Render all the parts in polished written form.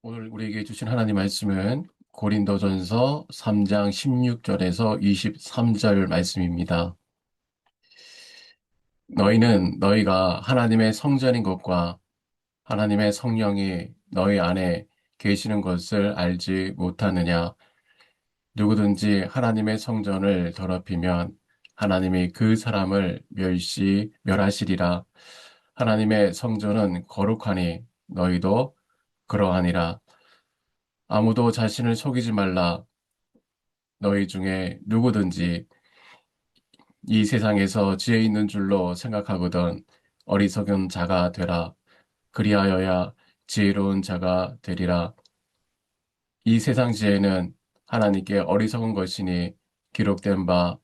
오늘 우리에게 주신 하나님 말씀은 고린도전서 3장 16절에서 23절 말씀입니다. 너희는 너희가 하나님의 성전인 것과 하나님의 성령이 너희 안에 계시는 것을 알지 못하느냐? 누구든지 하나님의 성전을 더럽히면 하나님이 그 사람을 멸하시리라. 하나님의 성전은 거룩하니 너희도 그러하니라. 아무도 자신을 속이지 말라. 너희 중에 누구든지 이 세상에서 지혜 있는 줄로 생각하거든 어리석은 자가 되라. 그리하여야 지혜로운 자가 되리라. 이 세상 지혜는 하나님께 어리석은 것이니 기록된 바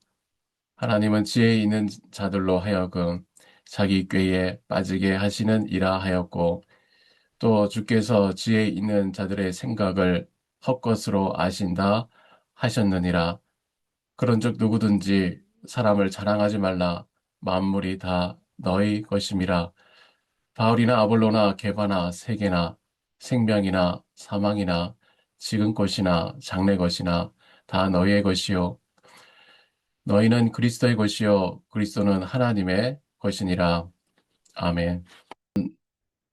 하나님은 지혜 있는 자들로 하여금 자기 꾀에 빠지게 하시는 이라 하였고 또 주께서 지혜 있는 자들의 생각을 헛것으로 아신다 하셨느니라. 그런즉 누구든지 사람을 자랑하지 말라. 만물이 다 너희 것임이라. 바울이나 아볼로나 게바나 세계나 생명이나 사망이나 지금 것이나 장래 것이나 다 너희의 것이요 너희는 그리스도의 것이요 그리스도는 하나님의 것이니라. 아멘.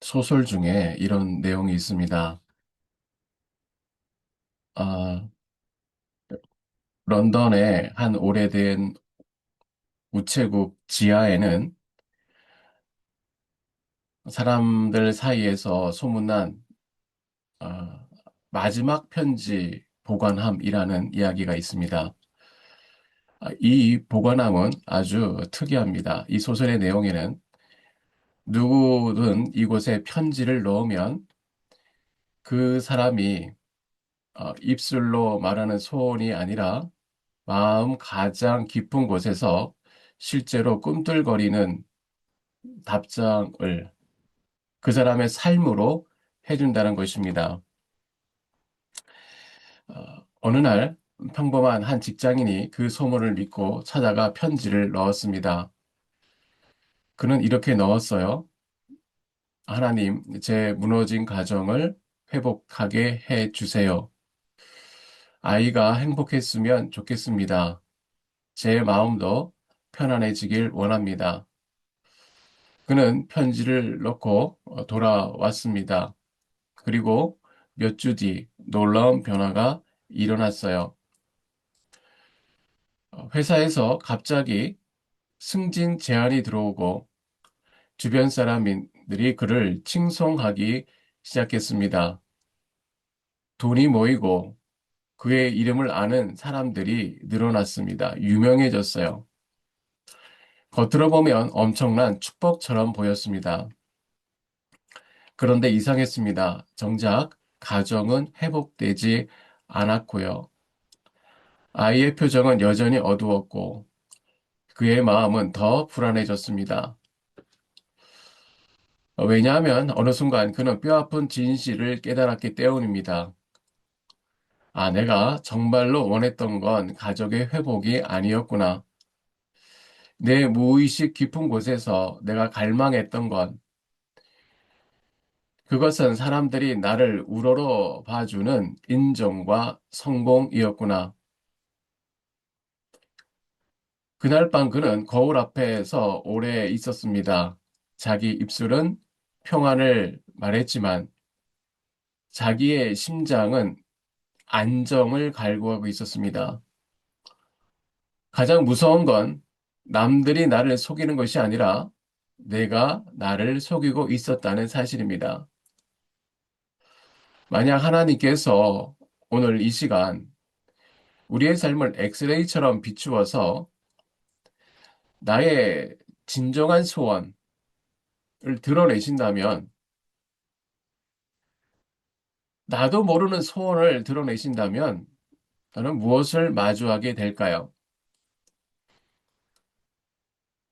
소설 중에 이런 내용이 있습니다. 아, 런던의 한 오래된 우체국 지하에는 사람들 사이에서 소문난 아, 마지막 편지 보관함이라는 이야기가 있습니다. 이 보관함은 아주 특이합니다. 이 소설의 내용에는 누구든 이곳에 편지를 넣으면 그 사람이 입술로 말하는 소원이 아니라 마음 가장 깊은 곳에서 실제로 꿈틀거리는 답장을 그 사람의 삶으로 해준다는 것입니다. 어느 날 평범한 한 직장인이 그 소문을 믿고 찾아가 편지를 넣었습니다. 그는 이렇게 넣었어요. 하나님, 제 무너진 가정을 회복하게 해 주세요. 아이가 행복했으면 좋겠습니다. 제 마음도 편안해지길 원합니다. 그는 편지를 넣고 돌아왔습니다. 그리고 몇 주 뒤 놀라운 변화가 일어났어요. 회사에서 갑자기 승진 제안이 들어오고 주변 사람들이 그를 칭송하기 시작했습니다. 돈이 모이고 그의 이름을 아는 사람들이 늘어났습니다. 유명해졌어요. 겉으로 보면 엄청난 축복처럼 보였습니다. 그런데 이상했습니다. 정작 가정은 회복되지 않았고요. 아이의 표정은 여전히 어두웠고 그의 마음은 더 불안해졌습니다. 왜냐하면 어느 순간 그는 뼈아픈 진실을 깨달았기 때문입니다. 내가 정말로 원했던 건 가족의 회복이 아니었구나. 내 무의식 깊은 곳에서 내가 갈망했던 건 그것은 사람들이 나를 우러러 봐주는 인정과 성공이었구나. 그날 밤 그는 거울 앞에서 오래 있었습니다. 자기 입술은 평안을 말했지만 자기의 심장은 안정을 갈구하고 있었습니다. 가장 무서운 건 남들이 나를 속이는 것이 아니라 내가 나를 속이고 있었다는 사실입니다. 만약 하나님께서 오늘 이 시간 우리의 삶을 엑스레이처럼 비추어서 나의 진정한 소원을 드러내신다면, 나도 모르는 소원을 드러내신다면, 나는 무엇을 마주하게 될까요?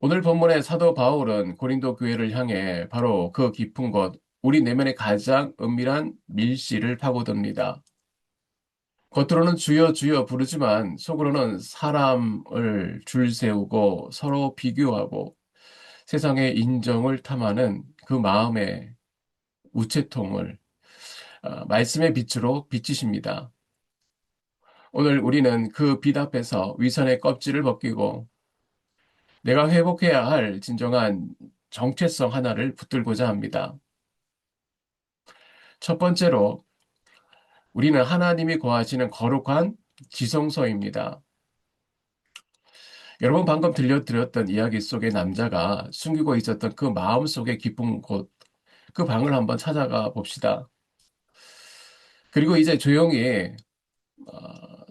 오늘 본문의 사도 바울은 고린도 교회를 향해 바로 그 깊은 곳, 우리 내면의 가장 은밀한 밀실을 파고듭니다. 겉으로는 주여 주여 부르지만 속으로는 사람을 줄 세우고 서로 비교하고 세상의 인정을 탐하는 그 마음의 우체통을 말씀의 빛으로 비치십니다. 오늘 우리는 그 빛 앞에서 위선의 껍질을 벗기고 내가 회복해야 할 진정한 정체성 하나를 붙들고자 합니다. 첫 번째로 우리는 하나님이 거하시는 거룩한 지성소입니다. 여러분 방금 들려드렸던 이야기 속의 남자가 숨기고 있었던 그 마음속의 깊은 곳, 그 방을 한번 찾아가 봅시다. 그리고 이제 조용히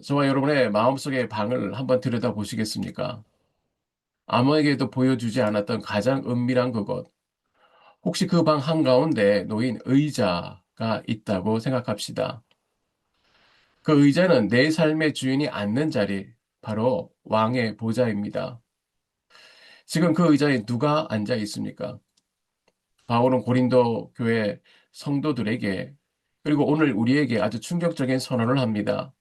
저와 여러분의 마음속의 방을 한번 들여다보시겠습니까? 아무에게도 보여주지 않았던 가장 은밀한 그곳. 혹시 그 방 한가운데 놓인 의자가 있다고 생각합시다. 그 의자는 내 삶의 주인이 앉는 자리, 바로 왕의 보좌입니다. 지금 그 의자에 누가 앉아 있습니까? 바울은 고린도 교회 성도들에게 그리고 오늘 우리에게 아주 충격적인 선언을 합니다.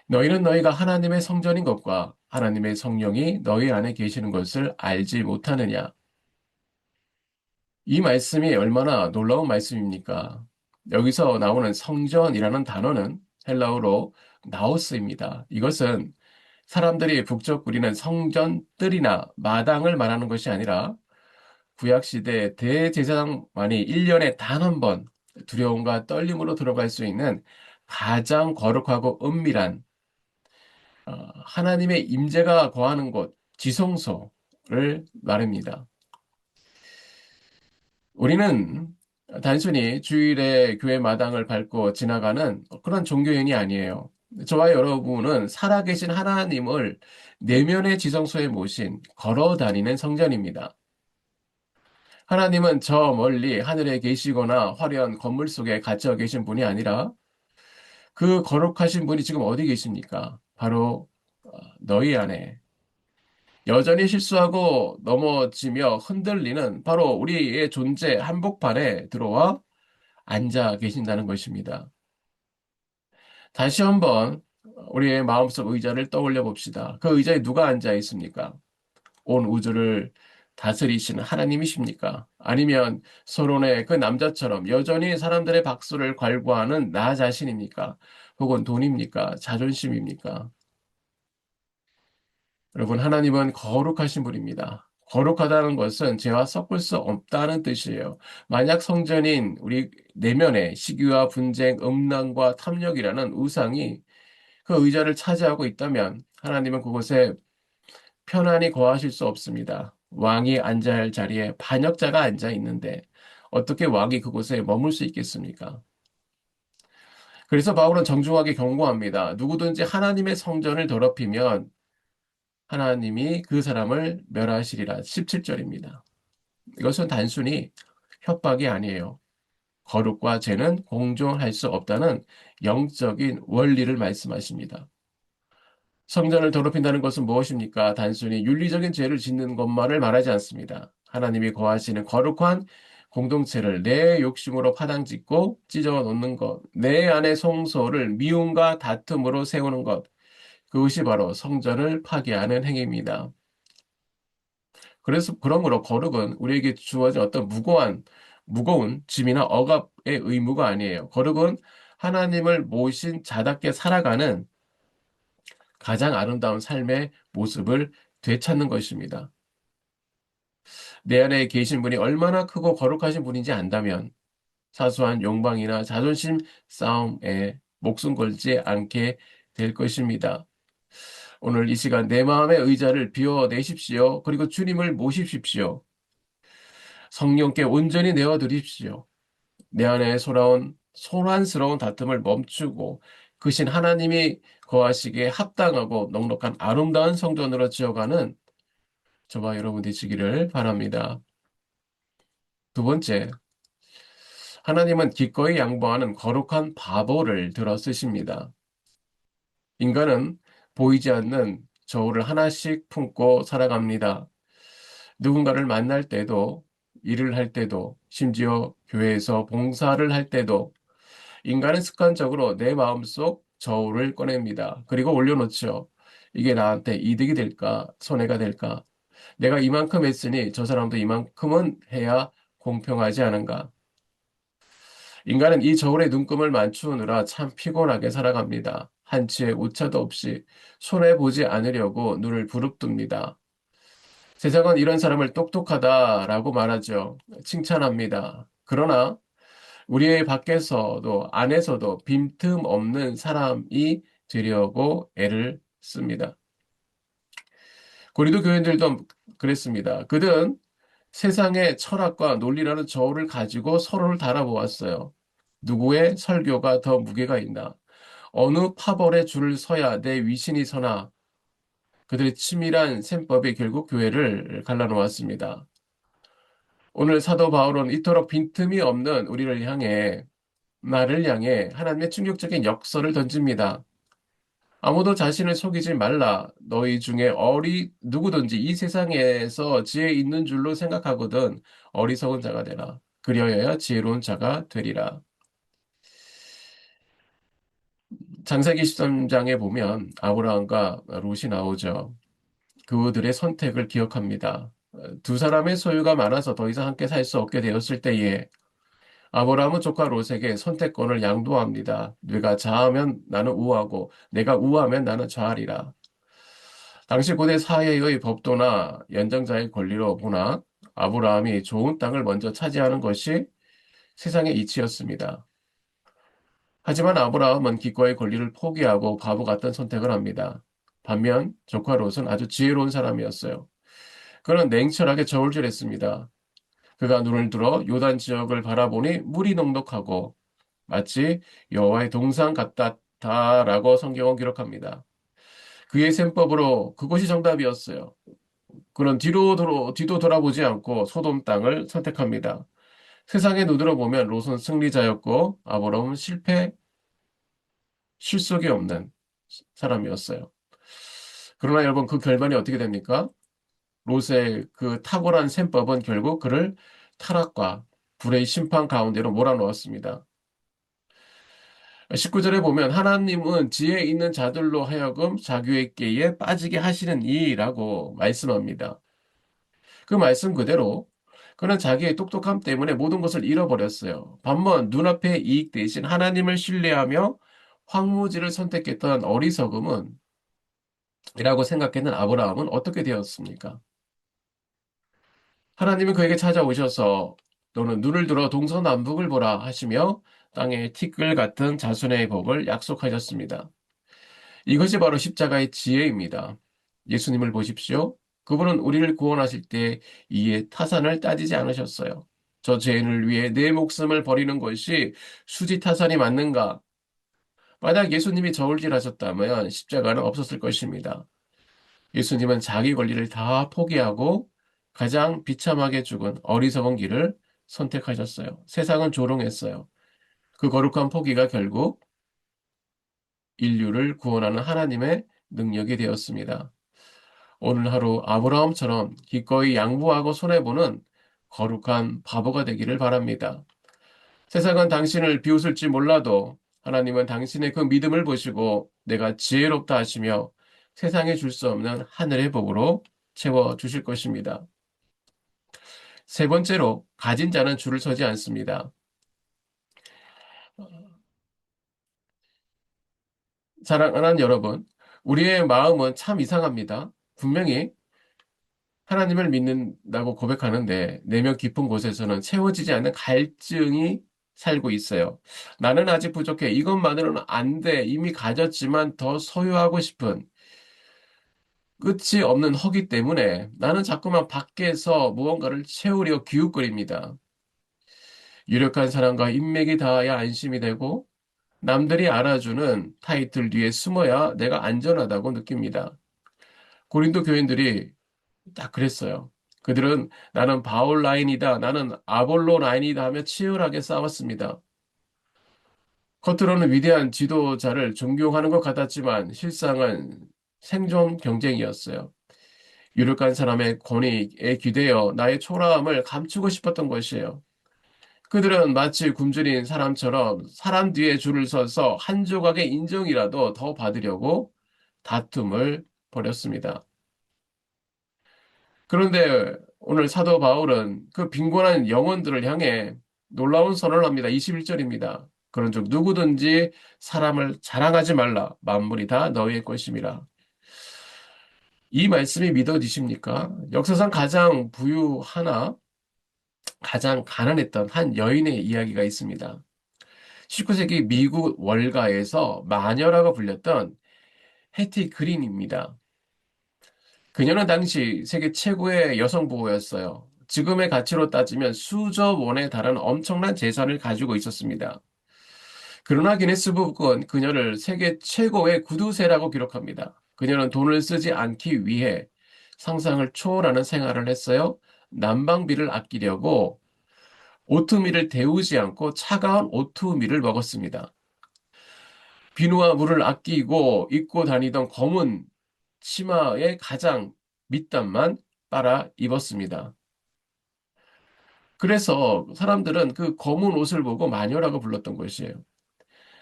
너희는 너희가 하나님의 성전인 것과 하나님의 성령이 너희 안에 계시는 것을 알지 못하느냐? 이 말씀이 얼마나 놀라운 말씀입니까? 여기서 나오는 성전이라는 단어는 헬라어로 나우스입니다. 이것은 사람들이 북적거리는 성전뜰이나 마당을 말하는 것이 아니라 구약시대 대제사장만이 1년에 단 한 번 두려움과 떨림으로 들어갈 수 있는 가장 거룩하고 은밀한 하나님의 임재가 거하는 곳, 지성소를 말합니다. 우리는 단순히 주일에 교회 마당을 밟고 지나가는 그런 종교인이 아니에요. 저와 여러분은 살아계신 하나님을 내면의 지성소에 모신 걸어 다니는 성전입니다. 하나님은 저 멀리 하늘에 계시거나 화려한 건물 속에 갇혀 계신 분이 아니라 그 거룩하신 분이 지금 어디 계십니까? 바로 너희 안에 여전히 실수하고 넘어지며 흔들리는 바로 우리의 존재 한복판에 들어와 앉아 계신다는 것입니다. 다시 한번 우리의 마음속 의자를 떠올려 봅시다. 그 의자에 누가 앉아 있습니까? 온 우주를 다스리시는 하나님이십니까? 아니면 서론의 그 남자처럼 여전히 사람들의 박수를 갈구하는 나 자신입니까? 혹은 돈입니까? 자존심입니까? 여러분, 하나님은 거룩하신 분입니다. 거룩하다는 것은 죄와 섞을 수 없다는 뜻이에요. 만약 성전인 우리 내면에 시기와 분쟁, 음란과 탐욕이라는 우상이 그 의자를 차지하고 있다면 하나님은 그곳에 편안히 거하실 수 없습니다. 왕이 앉아야 할 자리에 반역자가 앉아 있는데 어떻게 왕이 그곳에 머물 수 있겠습니까? 그래서 바울은 정중하게 경고합니다. 누구든지 하나님의 성전을 더럽히면 하나님이 그 사람을 멸하시리라. 17절입니다. 이것은 단순히 협박이 아니에요. 거룩과 죄는 공존할 수 없다는 영적인 원리를 말씀하십니다. 성전을 더럽힌다는 것은 무엇입니까? 단순히 윤리적인 죄를 짓는 것만을 말하지 않습니다. 하나님이 거하시는 거룩한 공동체를 내 욕심으로 파당짓고 찢어 놓는 것, 내 안의 성소를 미움과 다툼으로 세우는 것, 그것이 바로 성전을 파괴하는 행위입니다. 그래서 그러므로 거룩은 우리에게 주어진 어떤 무거운 짐이나 억압의 의무가 아니에요. 거룩은 하나님을 모신 자답게 살아가는 가장 아름다운 삶의 모습을 되찾는 것입니다. 내 안에 계신 분이 얼마나 크고 거룩하신 분인지 안다면 사소한 욕망이나 자존심 싸움에 목숨 걸지 않게 될 것입니다. 오늘 이 시간 내 마음의 의자를 비워내십시오. 그리고 주님을 모십십시오. 성령께 온전히 내어드립시오. 내 안에 소란스러운 다툼을 멈추고 그 신 하나님이 거하시기에 합당하고 넉넉한 아름다운 성전으로 지어가는 저와 여러분 되시기를 바랍니다. 두 번째, 하나님은 기꺼이 양보하는 거룩한 바보를 들어 쓰십니다. 인간은 보이지 않는 저울을 하나씩 품고 살아갑니다. 누군가를 만날 때도, 일을 할 때도, 심지어 교회에서 봉사를 할 때도 인간은 습관적으로 내 마음속 저울을 꺼냅니다. 그리고 올려놓죠. 이게 나한테 이득이 될까? 손해가 될까? 내가 이만큼 했으니 저 사람도 이만큼은 해야 공평하지 않은가? 인간은 이 저울의 눈금을 맞추느라 참 피곤하게 살아갑니다. 한치의 오차도 없이 손해보지 않으려고 눈을 부릅뜨니다. 세상은 이런 사람을 똑똑하다라고 말하죠. 칭찬합니다. 그러나 우리의 밖에서도 안에서도 빈틈없는 사람이 되려고 애를 씁니다. 고린도 교인들도 그랬습니다. 그들은 세상의 철학과 논리라는 저울을 가지고 서로를 달아보았어요. 누구의 설교가 더 무게가 있나? 어느 파벌에 줄을 서야 내 위신이 서나? 그들의 치밀한 셈법이 결국 교회를 갈라놓았습니다. 오늘 사도 바울은 이토록 빈틈이 없는 우리를 향해, 나를 향해 하나님의 충격적인 역설을 던집니다. 아무도 자신을 속이지 말라. 너희 중에 누구든지 이 세상에서 지혜 있는 줄로 생각하거든 어리석은 자가 되라. 그리하여야 지혜로운 자가 되리라. 창세기 13장에 보면 아브라함과 롯이 나오죠. 그들의 선택을 기억합니다. 두 사람의 소유가 많아서 더 이상 함께 살 수 없게 되었을 때에 아브라함은 조카 롯에게 선택권을 양도합니다. 네가 좌하면 나는 우하고 내가 우하면 나는 좌하리라. 당시 고대 사회의 법도나 연장자의 권리로 보나 아브라함이 좋은 땅을 먼저 차지하는 것이 세상의 이치였습니다. 하지만 아브라함은 기꺼이 권리를 포기하고 바보 같은 선택을 합니다. 반면 조카 롯은 아주 지혜로운 사람이었어요. 그는 냉철하게 저울질했습니다. 그가 눈을 들어 요단 지역을 바라보니 물이 넉넉하고 마치 여호와의 동산 같다라고 성경은 기록합니다. 그의 셈법으로 그것이 정답이었어요. 그는 뒤도 돌아보지 않고 소돔 땅을 선택합니다. 세상의 눈으로 보면 롯은 승리자였고 아브라함은 실속이 없는 사람이었어요. 그러나 여러분 그 결말이 어떻게 됩니까? 롯의 그 탁월한 셈법은 결국 그를 타락과 불의 심판 가운데로 몰아넣었습니다. 19절에 보면 하나님은 지혜 있는 자들로 하여금 자기의 깨에 빠지게 하시는 이라고 말씀합니다. 그 말씀 그대로 그는 자기의 똑똑함 때문에 모든 것을 잃어버렸어요. 반면 눈앞의 이익 대신 하나님을 신뢰하며 황무지를 선택했던 어리석음은 이라고 생각했는 아브라함은 어떻게 되었습니까? 하나님은 그에게 찾아오셔서 너는 눈을 들어 동서남북을 보라 하시며 땅의 티끌 같은 자손의 복을 약속하셨습니다. 이것이 바로 십자가의 지혜입니다. 예수님을 보십시오. 그분은 우리를 구원하실 때 이에 타산을 따지지 않으셨어요. 저 죄인을 위해 내 목숨을 버리는 것이 수지타산이 맞는가? 만약 예수님이 저울질하셨다면 십자가는 없었을 것입니다. 예수님은 자기 권리를 다 포기하고 가장 비참하게 죽은 어리석은 길을 선택하셨어요. 세상은 조롱했어요. 그 거룩한 포기가 결국 인류를 구원하는 하나님의 능력이 되었습니다. 오늘 하루 아브라함처럼 기꺼이 양보하고 손해보는 거룩한 바보가 되기를 바랍니다. 세상은 당신을 비웃을지 몰라도 하나님은 당신의 그 믿음을 보시고 내가 지혜롭다 하시며 세상에 줄 수 없는 하늘의 복으로 채워주실 것입니다. 세 번째로 가진 자는 줄을 서지 않습니다. 사랑하는 여러분, 우리의 마음은 참 이상합니다. 분명히 하나님을 믿는다고 고백하는데 내면 깊은 곳에서는 채워지지 않는 갈증이 살고 있어요. 나는 아직 부족해. 이것만으로는 안 돼. 이미 가졌지만 더 소유하고 싶은 끝이 없는 허기 때문에 나는 자꾸만 밖에서 무언가를 채우려 기웃거립니다. 유력한 사람과 인맥이 닿아야 안심이 되고 남들이 알아주는 타이틀 뒤에 숨어야 내가 안전하다고 느낍니다. 고린도 교인들이 딱 그랬어요. 그들은 나는 바울 라인이다, 나는 아볼로 라인이다 하며 치열하게 싸웠습니다. 겉으로는 위대한 지도자를 존경하는 것 같았지만 실상은 생존 경쟁이었어요. 유력한 사람의 권위에 기대어 나의 초라함을 감추고 싶었던 것이에요. 그들은 마치 굶주린 사람처럼 사람 뒤에 줄을 서서 한 조각의 인정이라도 더 받으려고 다툼을 벌였습니다. 그런데 오늘 사도 바울은 그 빈곤한 영혼들을 향해 놀라운 선언을 합니다. 21절입니다. 그런즉 누구든지 사람을 자랑하지 말라. 만물이 다 너희의 것임이라. 이 말씀이 믿어지십니까? 역사상 가장 부유하나 가장 가난했던 한 여인의 이야기가 있습니다. 19세기 미국 월가에서 마녀라고 불렸던 해티 그린입니다. 그녀는 당시 세계 최고의 여성 부호였어요. 지금의 가치로 따지면 수조 원에 달하는 엄청난 재산을 가지고 있었습니다. 그러나 기네스북은 그녀를 세계 최고의 구두쇠라고 기록합니다. 그녀는 돈을 쓰지 않기 위해 상상을 초월하는 생활을 했어요. 난방비를 아끼려고 오트밀을 데우지 않고 차가운 오트밀을 먹었습니다. 비누와 물을 아끼고 입고 다니던 검은 치마의 가장 밑단만 빨아 입었습니다. 그래서 사람들은 그 검은 옷을 보고 마녀라고 불렀던 것이에요.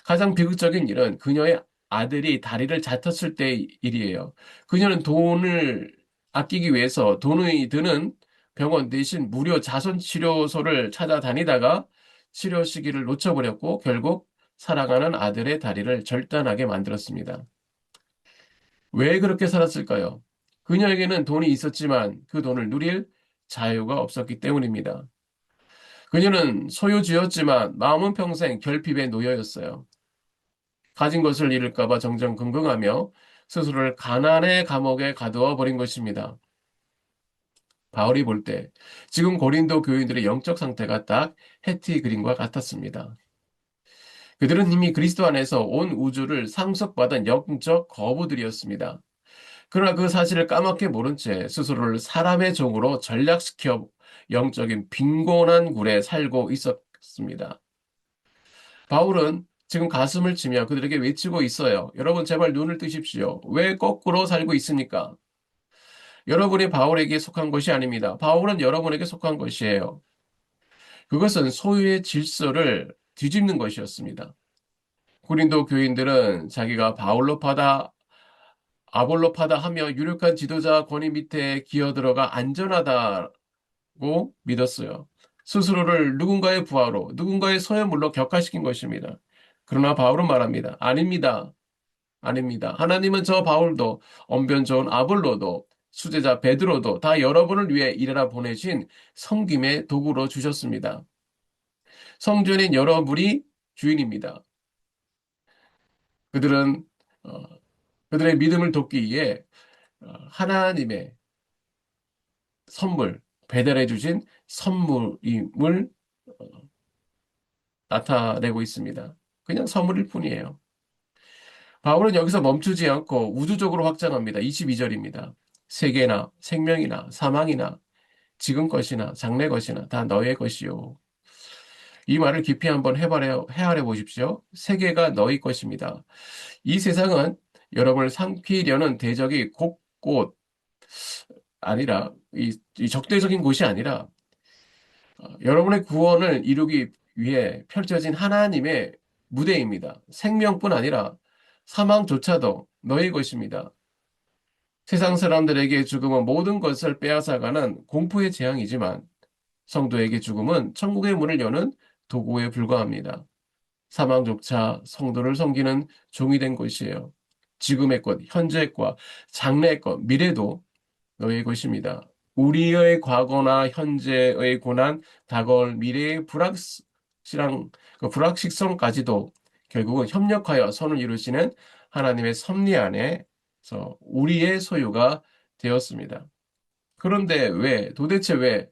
가장 비극적인 일은 그녀의 아들이 다리를 다쳤을 때의 일이에요. 그녀는 돈을 아끼기 위해서 돈이 드는 병원 대신 무료 자선치료소를 찾아다니다가 치료 시기를 놓쳐버렸고 결국 사랑하는 아들의 다리를 절단하게 만들었습니다. 왜 그렇게 살았을까요? 그녀에게는 돈이 있었지만 그 돈을 누릴 자유가 없었기 때문입니다. 그녀는 소유주였지만 마음은 평생 결핍의 노예였어요. 가진 것을 잃을까봐 정정긍긍하며 스스로를 가난의 감옥에 가두어 버린 것입니다. 바울이 볼 때 지금 고린도 교인들의 영적 상태가 딱 해티 그림과 같았습니다. 그들은 이미 그리스도 안에서 온 우주를 상속받은 영적 거부들이었습니다. 그러나 그 사실을 까맣게 모른 채 스스로를 사람의 종으로 전락시켜 영적인 빈곤한 굴에 살고 있었습니다. 바울은 지금 가슴을 치며 그들에게 외치고 있어요. 여러분 제발 눈을 뜨십시오. 왜 거꾸로 살고 있습니까? 여러분이 바울에게 속한 것이 아닙니다. 바울은 여러분에게 속한 것이에요. 그것은 소유의 질서를 뒤집는 것이었습니다. 고린도 교인들은 자기가 바울로파다, 아볼로파다 하며 유력한 지도자 권위 밑에 기어들어가 안전하다고 믿었어요. 스스로를 누군가의 부하로, 누군가의 소유물로 격화시킨 것입니다. 그러나 바울은 말합니다. 아닙니다. 아닙니다. 하나님은 저 바울도, 언변 좋은 아볼로도, 수제자 베드로도 다 여러분을 위해 일하라 보내신 섬김의 도구로 주셨습니다. 성전인 여러분이 주인입니다. 그들은 어, 그들의 믿음을 돕기 위해 하나님의 선물, 배달해 주신 선물임을 나타내고 있습니다. 그냥 선물일 뿐이에요. 바울은 여기서 멈추지 않고 우주적으로 확장합니다. 22절입니다. 세계나 생명이나 사망이나 지금 것이나 장래 것이나 다 너의 것이요. 이 말을 깊이 한번 헤아려 보십시오. 세계가 너희 것입니다. 이 세상은 여러분을 삼키려는 대적이 곳곳 아니라 이 적대적인 곳이 아니라 여러분의 구원을 이루기 위해 펼쳐진 하나님의 무대입니다. 생명뿐 아니라 사망조차도 너희 것입니다. 세상 사람들에게 죽음은 모든 것을 빼앗아가는 공포의 재앙이지만 성도에게 죽음은 천국의 문을 여는 도구에 불과합니다. 사망조차 성도를 섬기는 종이 된 것이에요. 지금의 것, 현재의 것, 장래의 것, 미래도 너의 것입니다. 우리의 과거나 현재의 고난, 다가올 미래의 불확실성까지도 결국은 협력하여 선을 이루시는 하나님의 섭리 안에서 우리의 소유가 되었습니다. 그런데 도대체 왜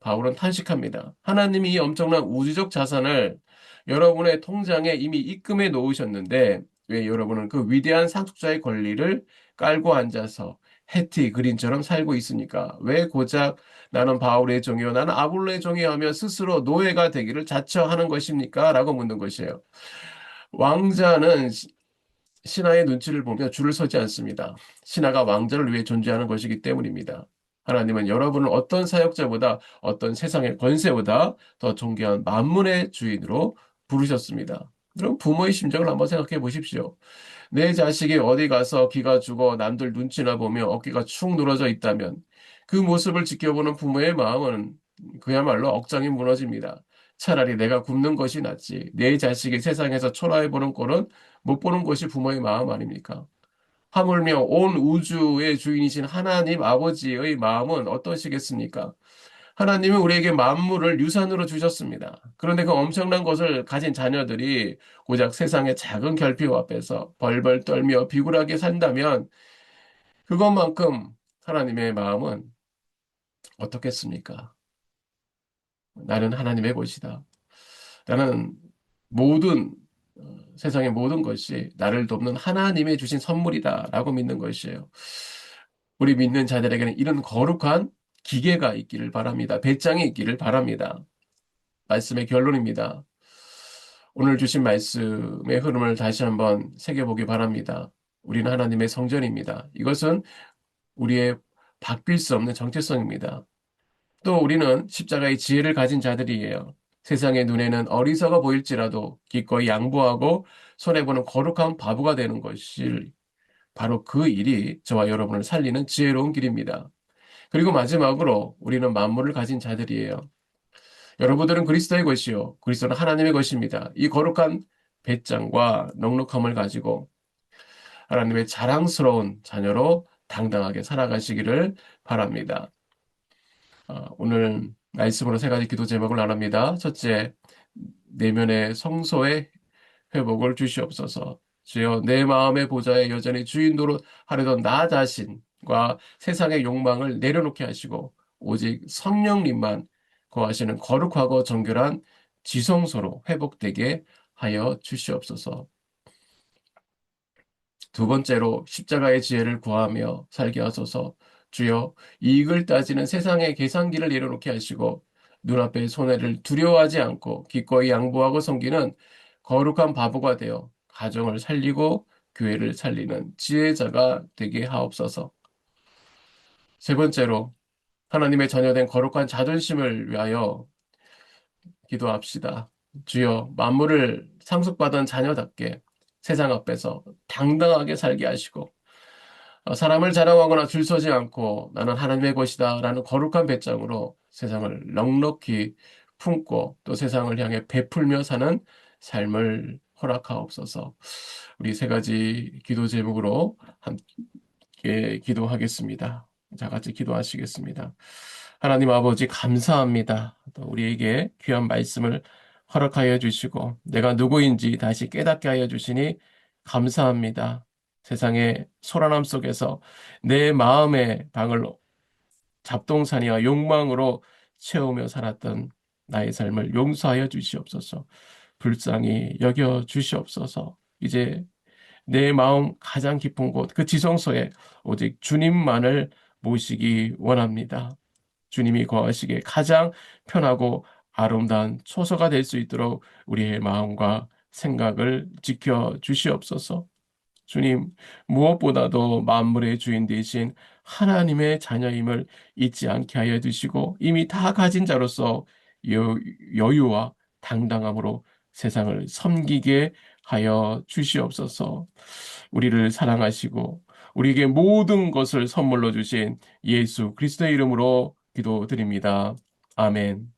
바울은 탄식합니다. 하나님이 이 엄청난 우주적 자산을 여러분의 통장에 이미 입금해 놓으셨는데 왜 여러분은 그 위대한 상속자의 권리를 깔고 앉아서 해티 그린처럼 살고 있으니까 왜 고작 나는 바울의 종이요 나는 아볼로의 종이요 하며 스스로 노예가 되기를 자처하는 것입니까? 라고 묻는 것이에요. 왕자는 신하의 눈치를 보며 줄을 서지 않습니다. 신하가 왕자를 위해 존재하는 것이기 때문입니다. 하나님은 여러분을 어떤 사역자보다 어떤 세상의 권세보다 더 존귀한 만물의 주인으로 부르셨습니다. 그럼 부모의 심정을 한번 생각해 보십시오. 내 자식이 어디 가서 기가 죽어 남들 눈치나 보며 어깨가 축 늘어져 있다면 그 모습을 지켜보는 부모의 마음은 그야말로 억장이 무너집니다. 차라리 내가 굶는 것이 낫지. 내 자식이 세상에서 초라해 보는 꼴은 못 보는 것이 부모의 마음 아닙니까? 하물며 온 우주의 주인이신 하나님 아버지의 마음은 어떠시겠습니까? 하나님은 우리에게 만물을 유산으로 주셨습니다. 그런데 그 엄청난 것을 가진 자녀들이 고작 세상의 작은 결핍 앞에서 벌벌 떨며 비굴하게 산다면 그것만큼 하나님의 마음은 어떻겠습니까? 나는 하나님의 것이다. 나는 모든 세상의 모든 것이 나를 돕는 하나님의 주신 선물이다라고 믿는 것이에요. 우리 믿는 자들에게는 이런 거룩한 기계가 있기를 바랍니다. 배짱이 있기를 바랍니다. 말씀의 결론입니다. 오늘 주신 말씀의 흐름을 다시 한번 새겨보기 바랍니다. 우리는 하나님의 성전입니다. 이것은 우리의 바뀔 수 없는 정체성입니다. 또 우리는 십자가의 지혜를 가진 자들이에요. 세상의 눈에는 어리석어 보일지라도 기꺼이 양보하고 손해보는 거룩한 바보가 되는 것이 바로 그 일이 저와 여러분을 살리는 지혜로운 길입니다. 그리고 마지막으로 우리는 만물을 가진 자들이에요. 여러분들은 그리스도의 것이요. 그리스도는 하나님의 것입니다. 이 거룩한 배짱과 넉넉함을 가지고 하나님의 자랑스러운 자녀로 당당하게 살아가시기를 바랍니다. 오늘 말씀으로 세 가지 기도 제목을 나눕니다. 첫째, 내면의 성소의 회복을 주시옵소서. 주여, 내 마음의 보좌에 여전히 주인 노릇하려던 나 자신과 세상의 욕망을 내려놓게 하시고 오직 성령님만 거하시는 거룩하고 정결한 지성소로 회복되게 하여 주시옵소서. 두 번째로 십자가의 지혜를 구하며 살게 하소서. 주여, 이익을 따지는 세상의 계산기를 내려놓게 하시고 눈앞의 손해를 두려워하지 않고 기꺼이 양보하고 섬기는 거룩한 바보가 되어 가정을 살리고 교회를 살리는 지혜자가 되게 하옵소서. 세 번째로 하나님의 자녀된 거룩한 자존심을 위하여 기도합시다. 주여, 만물을 상속받은 자녀답게 세상 앞에서 당당하게 살게 하시고 사람을 자랑하거나 줄서지 않고 나는 하나님의 것이다 라는 거룩한 배짱으로 세상을 넉넉히 품고 또 세상을 향해 베풀며 사는 삶을 허락하옵소서. 우리 세 가지 기도 제목으로 함께 기도하겠습니다. 자, 같이 기도하시겠습니다. 하나님 아버지 감사합니다. 또 우리에게 귀한 말씀을 허락하여 주시고 내가 누구인지 다시 깨닫게 하여 주시니 감사합니다. 세상의 소란함 속에서 내 마음의 방을 잡동사니와 욕망으로 채우며 살았던 나의 삶을 용서하여 주시옵소서. 불쌍히 여겨 주시옵소서. 이제 내 마음 가장 깊은 곳, 그 지성소에 오직 주님만을 모시기 원합니다. 주님이 거하시기에 가장 편하고 아름다운 초소가 될 수 있도록 우리의 마음과 생각을 지켜 주시옵소서. 주님, 무엇보다도 만물의 주인 되신 하나님의 자녀임을 잊지 않게 하여 주시고 이미 다 가진 자로서 여유와 당당함으로 세상을 섬기게 하여 주시옵소서. 우리를 사랑하시고 우리에게 모든 것을 선물로 주신 예수 그리스도의 이름으로 기도드립니다. 아멘.